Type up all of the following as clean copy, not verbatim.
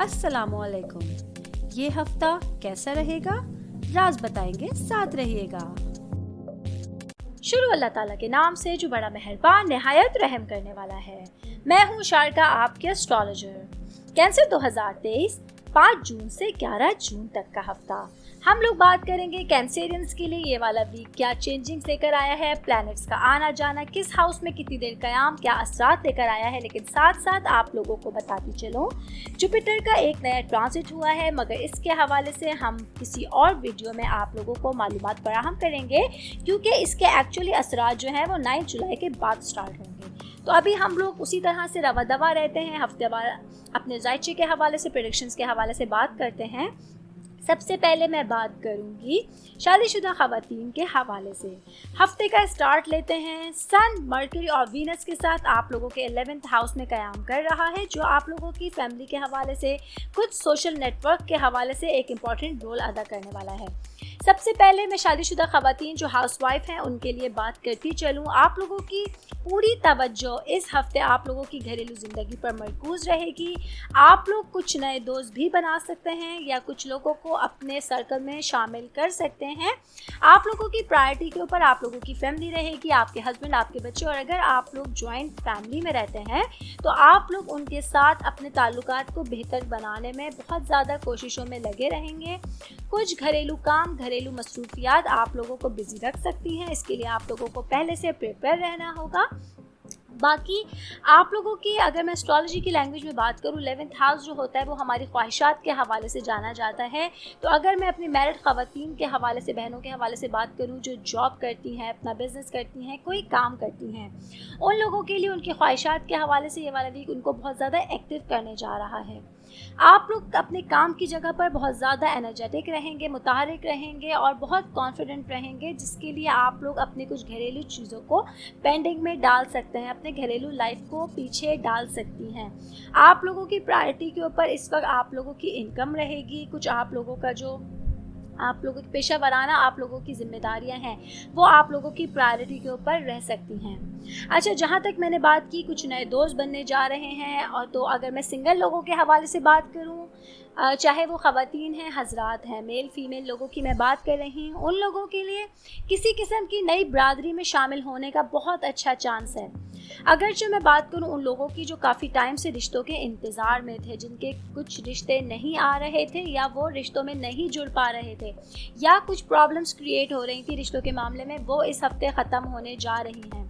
अस्सलामुअलैकुम। ये हफ्ता कैसा रहेगा, राज बताएंगे, साथ रहिएगा। शुरू अल्लाह ताला के नाम से जो बड़ा मेहरबान निहायत रहम करने वाला है। मैं हूँ शारका, आपके एस्ट्रोलॉजर। कैंसर 2023 5 जून से 11 जून तक का हफ्ता हम लोग बात करेंगे कैंसेरियंस के लिए ये वाला वीक क्या चेंजिंग्स लेकर आया है, प्लैनेट्स का आना जाना, किस हाउस में कितनी देर कयाम, क्या असरात लेकर आया है। लेकिन साथ साथ आप लोगों को बताती चलूं, जुपिटर का एक नया ट्रांसिट हुआ है, मगर इसके हवाले से हम किसी और वीडियो में आप लोगों को मालूमात फराहम करेंगे, क्योंकि इसके एक्चुअली असरात जो हैं वो 9 जुलाई के बाद स्टार्ट होंगे। तो अभी हम लोग उसी तरह से रवा दवा रहते हैं, हफ्तेवार अपने जायचे के हवाले से, प्रेडिक्शंस के हवाले से बात करते हैं। सबसे पहले मैं बात करूंगी शादीशुदा ख़वातीन के हवाले से। हफ्ते का स्टार्ट लेते हैं। सन, मर्करी और वीनस के साथ आप लोगों के 11th हाउस में क़याम कर रहा है, जो आप लोगों की फैमिली के हवाले से, कुछ सोशल नेटवर्क के हवाले से एक इम्पॉर्टेंट रोल अदा करने वाला है। सबसे पहले मैं शादीशुदा ख़वातीन जो हाउसवाइफ हैं उनके लिए बात करती चलूँ। आप लोगों की पूरी तवज्जो इस हफ्ते आप लोगों की घरेलू ज़िंदगी पर मरकूज़ रहेगी। आप लोग कुछ नए दोस्त भी बना सकते हैं या कुछ लोगों को अपने सर्कल में शामिल कर सकते हैं। आप लोगों की प्रायोरिटी के ऊपर आप लोगों की फैमिली रहेगी, आपके हस्बैंड, आपके बच्चे, और अगर आप लोग जॉइंट फैमिली में रहते हैं तो आप लोग उनके साथ अपने ताल्लुकात को बेहतर बनाने में बहुत ज़्यादा कोशिशों में लगे रहेंगे। कुछ घरेलू काम, घरेलू मसरूफियात आप लोगों को बिजी रख सकती हैं, इसके लिए आप लोगों को पहले से प्रिपेयर रहना होगा। बाकी आप लोगों की, अगर मैं एस्ट्रोलॉजी की लैंग्वेज में बात करूँ, 11th हाउस जो होता है वो हमारी ख्वाहिशात के हवाले से जाना जाता है। तो अगर मैं अपनी मैरिड ख़वातीन के हवाले से, बहनों के हवाले से बात करूँ जो जॉब करती हैं, अपना बिज़नेस करती हैं, कोई काम करती हैं, उन लोगों के लिए उनकी ख्वाहिशात के हवाले से ये वाला वीक उनको बहुत ज़्यादा एक्टिव करने जा रहा है। आप लोग अपने काम की जगह पर बहुत ज़्यादा एनर्जेटिक रहेंगे, मुतहरिक रहेंगे और बहुत कॉन्फिडेंट रहेंगे, जिसके लिए आप लोग अपने कुछ घरेलू चीज़ों को पेंडिंग में डाल सकते हैं, अपने घरेलू लाइफ को पीछे डाल सकती हैं। आप लोगों की प्रायोरिटी के ऊपर इस वक्त आप लोगों की इनकम रहेगी। कुछ आप लोगों का जो आप लोगों की पेशा वराना आप लोगों की जिम्मेदारियां हैं वो आप लोगों की प्रायोरिटी के ऊपर रह सकती हैं। अच्छा, जहाँ तक मैंने बात की कुछ नए दोस्त बनने जा रहे हैं, और तो अगर मैं सिंगल लोगों के हवाले से बात करूँ, चाहे वो ख़वातीन हैं, हजरात हैं, मेल फीमेल लोगों की मैं बात कर रही हूँ, उन लोगों के लिए किसी किस्म की नई बरादरी में शामिल होने का बहुत अच्छा चांस है। अगरचे मैं बात करूं उन लोगों की जो काफ़ी टाइम से रिश्तों के इंतज़ार में थे, जिनके कुछ रिश्ते नहीं आ रहे थे या वो रिश्तों में नहीं जुड़ पा रहे थे, या कुछ प्रॉब्लम्स क्रिएट हो रही थी रिश्तों के मामले में, वो इस हफ्ते ख़त्म होने जा रही हैं।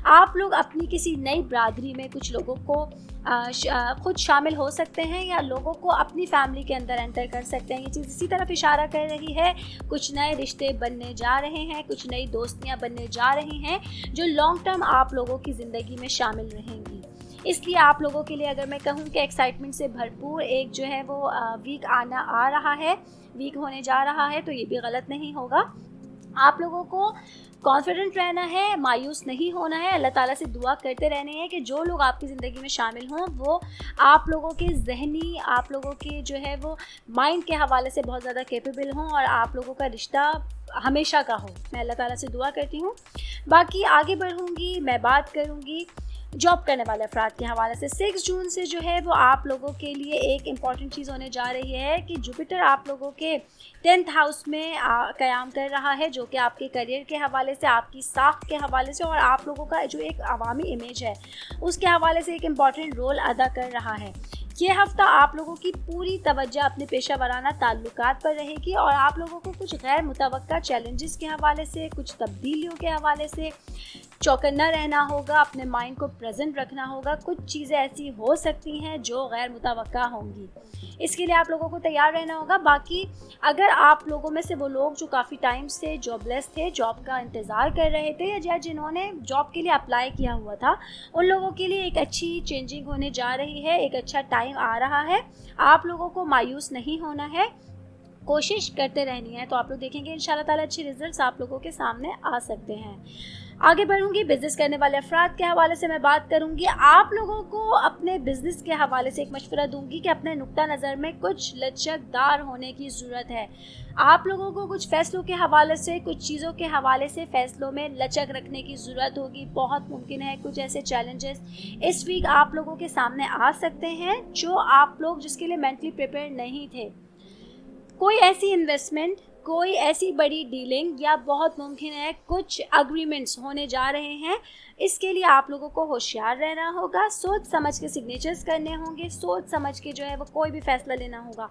आप लोग अपनी किसी नई बरादरी में कुछ लोगों को खुद शामिल हो सकते हैं या लोगों को अपनी फैमिली के अंदर एंटर कर सकते हैं। ये चीज़ इसी तरफ इशारा कर रही है। कुछ नए रिश्ते बनने जा रहे हैं, कुछ नई दोस्तियां बनने जा रही हैं जो लॉन्ग टर्म आप लोगों की ज़िंदगी में शामिल रहेंगी। इसलिए आप लोगों के लिए अगर मैं कहूँ कि एक्साइटमेंट से भरपूर एक जो है वो वीक आ रहा है, वीक होने जा रहा है, तो ये भी गलत नहीं होगा। आप लोगों को कॉन्फिडेंट रहना है, मायूस नहीं होना है, अल्लाह ताला से दुआ करते रहने हैं कि जो लोग आपकी ज़िंदगी में शामिल हों वो आप लोगों के जहनी, आप लोगों के जो है वो माइंड के हवाले से बहुत ज़्यादा कैपेबल हों और आप लोगों का रिश्ता हमेशा का हो। मैं अल्लाह ताला से दुआ करती हूँ। बाकी आगे बढ़ूँगी, मैं बात करूँगी जॉब करने वाले अफराद के हवाले से। 6 जून से जो है वो आप लोगों के लिए एक इम्पॉर्टेंट चीज़ होने जा रही है कि जुपिटर आप लोगों के 10th हाउस में क़याम कर रहा है, जो कि आपके करियर के हवाले से, आपकी साख के हवाले से और आप लोगों का जो एक अवामी इमेज है उसके हवाले से एक इम्पॉर्टेंट रोल अदा कर रहा है। ये हफ्ता आप लोगों की पूरी तवज्जो अपने पेशा वराना ताल्लुकात पर रहेगी और आप लोगों को कुछ गैर मुतवक्का चैलेंजेस के हवाले से, कुछ तब्दीलियों के हवाले से चौकन्ना रहना होगा, अपने माइंड को प्रेजेंट रखना होगा। कुछ चीज़ें ऐसी हो सकती हैं जो गैर मुतवक्का होंगी, इसके लिए आप लोगों को तैयार रहना होगा। बाकी अगर आप लोगों में से वो लोग जो काफ़ी टाइम से जॉबलेस थे, जॉब का इंतज़ार कर रहे थे, या जिन्होंने जॉब के लिए अप्लाई किया हुआ था, उन लोगों के लिए एक अच्छी चेंजिंग होने जा रही है, एक अच्छा टाइम आ रहा है। आप लोगों को मायूस नहीं होना है, कोशिश करते रहनी है, तो आप लोग देखेंगे इंशाल्लाह ताला अच्छे रिजल्ट्स आप लोगों के सामने आ सकते हैं। आगे बढ़ूंगी, बिजनेस करने वाले अफराद के हवाले से मैं बात करूंगी। आप लोगों को अपने बिजनेस के हवाले से एक मशवरा दूंगी कि अपने नुक्ता नज़र में कुछ लचकदार होने की ज़रूरत है। आप लोगों को कुछ फ़ैसलों के हवाले से, कुछ चीज़ों के हवाले से फ़ैसलों में लचक रखने की ज़रूरत होगी। बहुत मुमकिन है कुछ ऐसे चैलेंजेस इस वीक आप लोगों के सामने आ सकते हैं जो आप लोग जिसके लिए मेंटली प्रिपेयर नहीं थे। कोई ऐसी इन्वेस्टमेंट, कोई ऐसी बड़ी डीलिंग या बहुत मुमकिन है कुछ अग्रीमेंट्स होने जा रहे हैं। इसके लिए आप लोगों को होशियार रहना होगा, सोच समझ के सिग्नेचर्स करने होंगे, सोच समझ के जो है वो कोई भी फैसला लेना होगा,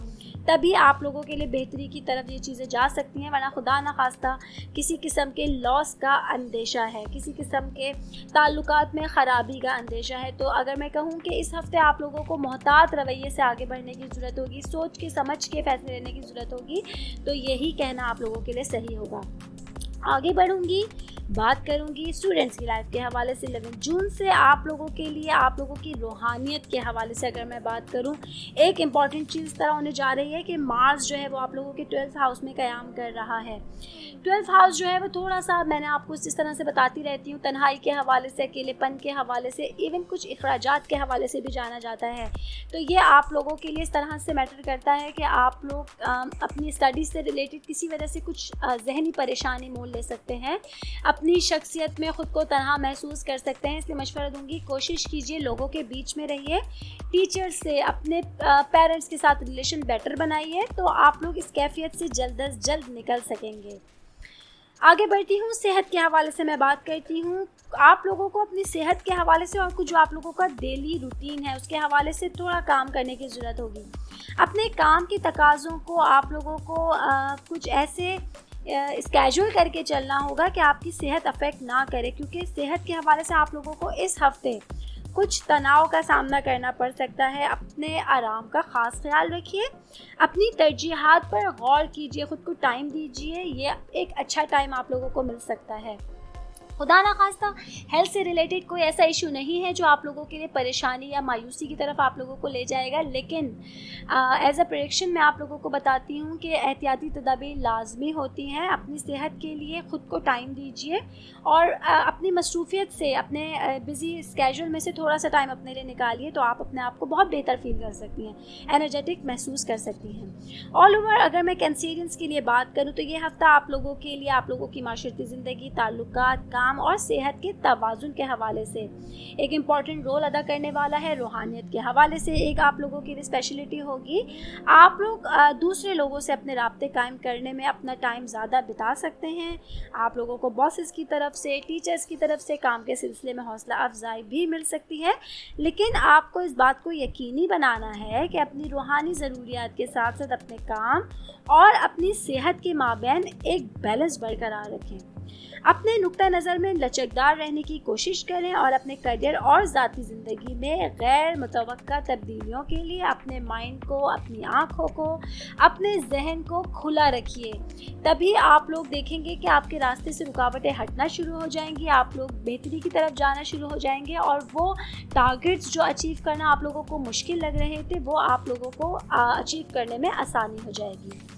तभी आप लोगों के लिए बेहतरी की तरफ ये चीज़ें जा सकती हैं। वरना खुदा न खास्ता किसी किस्म के लॉस का अंदेशा है, किसी किस्म के ताल्लुकात में ख़राबी का अंदेशा है। तो अगर मैं कहूँ कि इस हफ्ते आप लोगों को मोहतात रवैये से आगे बढ़ने की ज़रूरत होगी, सोच के समझ के फैसले लेने की ज़रूरत होगी, तो यही कहना आप लोगों के लिए सही होगा। आगे बढ़ूंगी, बात करूंगी स्टूडेंट्स की लाइफ के हवाले से। 11 जून से आप लोगों के लिए, आप लोगों की रूहानियत के हवाले से अगर मैं बात करूं, एक इम्पॉर्टेंट चीज़ इस तरह होने जा रही है कि मार्स जो है वो आप लोगों के 12th हाउस में क़याम कर रहा है। 12th हाउस जो है वो थोड़ा सा, मैंने आपको इस तरह से बताती रहती हूँ, तन्हाई के हवाले से, अकेलेपन के हवाले से, इवन कुछ अखराजात के हवाले से भी जाना जाता है। तो ये आप लोगों के लिए इस तरह से मैटर करता है कि आप लोग अपनी स्टडीज़ से रिलेटेड किसी वजह से कुछ जहनी परेशानी मोल ले सकते हैं, अपनी शख्सियत में ख़ुद को तन्हा महसूस कर सकते हैं। इसलिए मशवरा दूंगी, कोशिश कीजिए लोगों के बीच में रहिए, टीचर्स से, अपने पेरेंट्स के साथ रिलेशन बेटर बनाइए, तो आप लोग इस कैफियत से जल्द अज जल्द निकल सकेंगे। आगे बढ़ती हूँ, सेहत के हवाले से मैं बात करती हूँ। आप लोगों को अपनी सेहत के हवाले से और कुछ जो आप लोगों का डेली रूटीन है उसके हवाले से थोड़ा काम करने की ज़रूरत होगी। अपने काम के तकाज़ों को आप लोगों को कुछ ऐसे स्केड्यूल करके चलना होगा कि आपकी सेहत अफेक्ट ना करे, क्योंकि सेहत के हवाले से आप लोगों को इस हफ्ते कुछ तनाव का सामना करना पड़ सकता है। अपने आराम का ख़ास ख्याल रखिए, अपनी तरजीहात पर गौर कीजिए, ख़ुद को टाइम दीजिए। ये एक अच्छा टाइम आप लोगों को मिल सकता है। खुदा ना खास्ता हेल्थ से रिलेटेड कोई ऐसा इशू नहीं है जो आप लोगों के लिए परेशानी या मायूसी की तरफ आप लोगों को ले जाएगा, लेकिन एज अ प्रेडिक्शन मैं आप लोगों को बताती हूँ कि एहतियाती तदाबीर लाजमी होती हैं। अपनी सेहत के लिए ख़ुद को टाइम दीजिए और अपनी मसरूफियत से, अपने बिज़ी स्केड्यूल में से थोड़ा सा टाइम अपने लिए निकालिए, तो आप अपने आप को बहुत बेहतर फील कर सकती हैं, एनर्जेटिक महसूस कर सकती हैं। ऑल ओवर अगर मैं कैंसेरियंस के लिए बात करूँ तो ये हफ़्ता आप लोगों के लिए, आप लोगों की माशरती ज़िंदगी, ताल्लुकात, काम और सेहत के तवाज़ुन के हवाले से एक इम्पॉर्टेंट रोल अदा करने वाला है। रूहानियत के हवाले से एक आप लोगों की लिए स्पेशलिटी होगी। आप लोग दूसरे लोगों से अपने राब्ते कायम करने में अपना टाइम ज़्यादा बिता सकते हैं। आप लोगों को बॉसेस की तरफ से, टीचर्स की तरफ से काम के सिलसिले में हौसला अफजाई भी मिल सकती है, लेकिन आपको इस बात को यकीनी बनाना है कि अपनी रूहानी ज़रूरियात के साथ साथ अपने काम और अपनी सेहत के माबैन एक बैलेंस बरकरार रखें। अपने नुक्ता नज़र में लचकदार रहने की कोशिश करें और अपने करियर और ज़ाती ज़िंदगी में गैर मुतवक्का तब्दीलियों के लिए अपने माइंड को, अपनी आँखों को, अपने जहन को खुला रखिए। तभी आप लोग देखेंगे कि आपके रास्ते से रुकावटें हटना शुरू हो जाएंगी, आप लोग बेहतरी की तरफ जाना शुरू हो जाएंगे और वो टारगेट्स जो अचीव करना आप लोगों को मुश्किल लग रहे थे वो आप लोगों को अचीव करने में आसानी हो जाएगी।